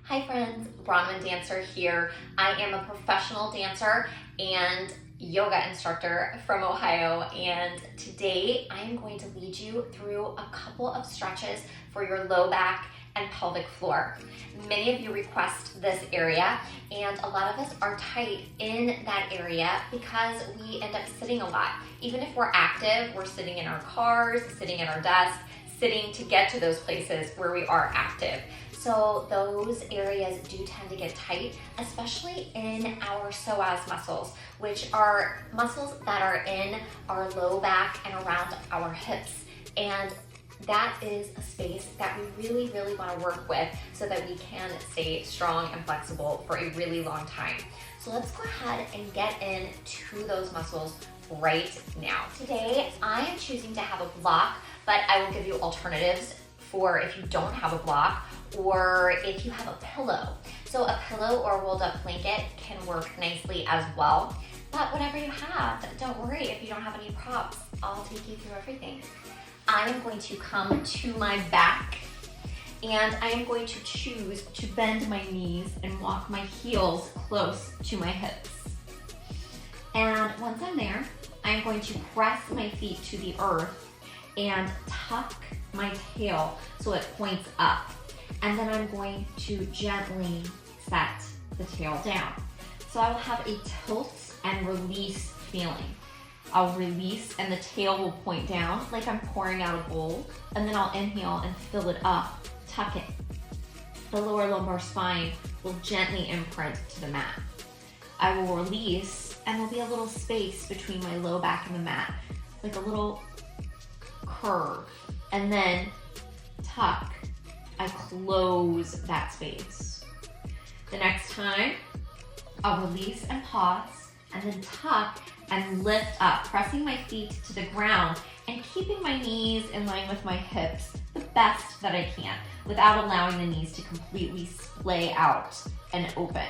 Hi friends, Bronwen dancer here. I am a professional dancer and yoga instructor from Ohio, and today I am going to lead you through a couple of stretches for your low back and pelvic floor. Many of you request this area, and a lot of us are tight in that area because we end up sitting a lot. Even if we're active, we're sitting in our cars, sitting at our desk, sitting to get to those places where we are active. So those areas do tend to get tight, especially in our psoas muscles, which are muscles that are in our low back and around our hips. And that is a space that we really, really want to work with so that we can stay strong and flexible for a really long time. So let's go ahead and get into those muscles right now. Today, I am choosing to have a block, but I will give you alternatives for if you don't have a block or if you have a pillow. So a pillow or a rolled up blanket can work nicely as well. But whatever you have, don't worry if you don't have any props. I'll take you through everything. I am going to come to my back and I am going to choose to bend my knees and walk my heels close to my hips. And once I'm there, I'm going to press my feet to the earth and tuck my tail so it points up. And then I'm going to gently set the tail down. So I will have a tilt and release feeling. I'll release and the tail will point down like I'm pouring out a bowl, and then I'll inhale and fill it up, tuck it. The lower lumbar spine will gently imprint to the mat. I will release and there'll be a little space between my low back and the mat, like a little curve, and then tuck. I close that space. The next time, I'll release and pause, and then tuck and lift up, pressing my feet to the ground and keeping my knees in line with my hips the best that I can without allowing the knees to completely splay out and open.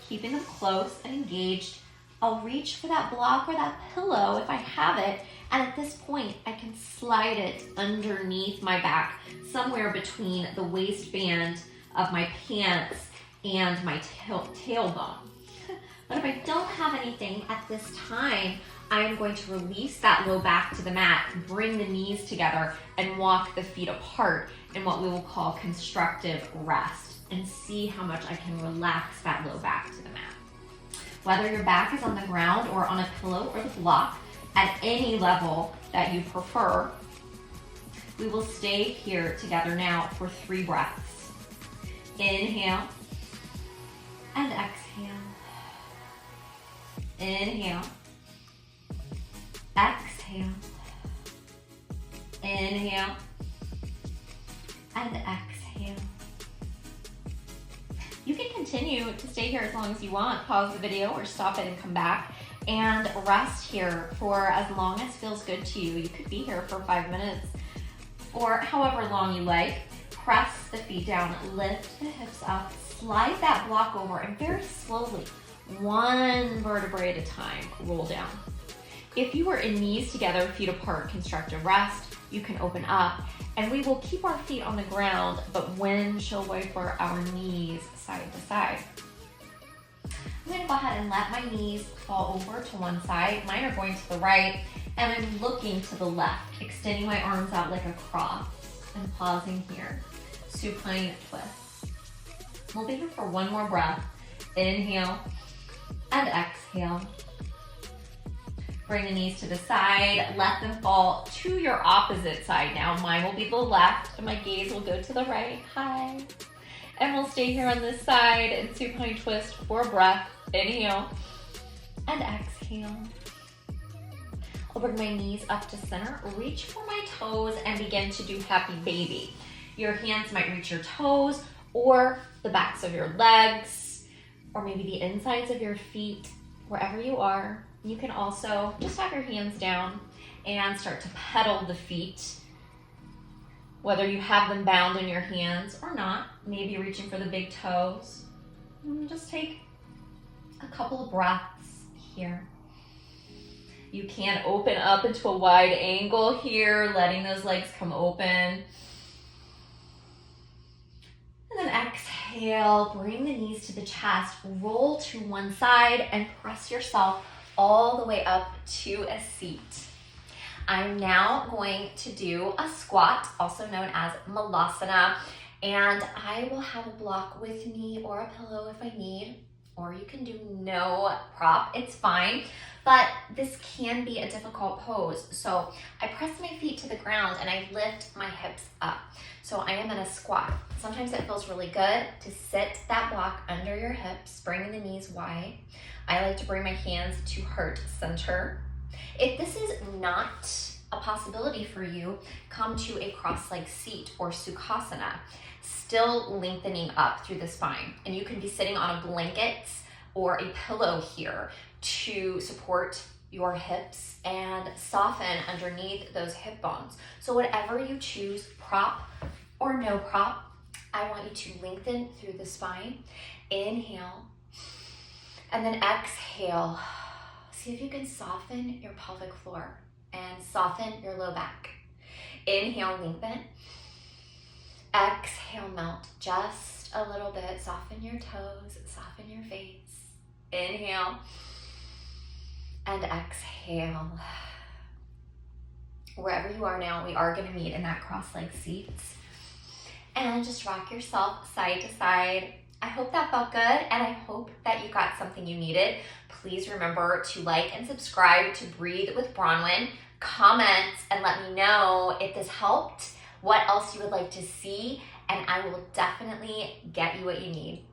Keeping them close and engaged. I'll reach for that block or that pillow if I have it, and at this point, I can slide it underneath my back, somewhere between the waistband of my pants and my tailbone. But if I don't have anything at this time, I am going to release that low back to the mat, bring the knees together, and walk the feet apart in what we will call constructive rest, and see how much I can relax that low back to the mat. Whether your back is on the ground or on a pillow or the block, at any level that you prefer, we will stay here together now for 3 breaths. Inhale and exhale. Inhale, exhale, inhale, and exhale. You can continue to stay here as long as you want. Pause the video or stop it and come back and rest here for as long as feels good to you. You could be here for 5 minutes or however long you like. Press the feet down, lift the hips up, slide that block over, and very slowly, one vertebrae at a time, roll down. If you are in knees together, feet apart, constructive rest, you can open up, and we will keep our feet on the ground, but windshield wiper our knees side to side. I'm gonna go ahead and let my knees fall over to one side. Mine are going to the right, and I'm looking to the left, extending my arms out like a cross, and pausing here. Supine twist. We'll be here for one more breath. Inhale and exhale. Bring the knees to the side, let them fall to your opposite side now. Mine will be the left, and my gaze will go to the right. Hi. And we'll stay here on this side and supine twist for a breath. Inhale and exhale. I'll bring my knees up to center, reach for my toes, and begin to do happy baby. Your hands might reach your toes or the backs of your legs, or maybe the insides of your feet, wherever you are. You can also just have your hands down and start to pedal the feet, whether you have them bound in your hands or not, maybe reaching for the big toes. And just take a couple of breaths here. You can open up into a wide angle here, letting those legs come open. And then exhale. exhale, bring the knees to the chest, roll to one side, and press yourself all the way up to a seat. I'm now going to do a squat, also known as malasana, and I will have a block with me or a pillow if I need, or you can do no prop, it's fine. But this can be a difficult pose. So I press my feet to the ground and I lift my hips up. So I am in a squat. Sometimes it feels really good to sit that block under your hips, bring the knees wide. I like to bring my hands to heart center. If this is not a possibility for you, come to a cross-legged seat or sukhasana, still lengthening up through the spine. And you can be sitting on a blanket or a pillow here to support your hips and soften underneath those hip bones. So whatever you choose, prop or no prop, I want you to lengthen through the spine. Inhale, and then exhale. See if you can soften your pelvic floor and soften your low back. Inhale, lengthen. Exhale, melt just a little bit. Soften your toes, soften your face. Inhale and exhale. Wherever you are now, we are going to meet in that cross-legged seat. And just rock yourself side to side. I hope that felt good, and I hope that you got something you needed. Please remember to like and subscribe to Breathe with Bronwen. Comment and let me know if this helped, what else you would like to see, and I will definitely get you what you need.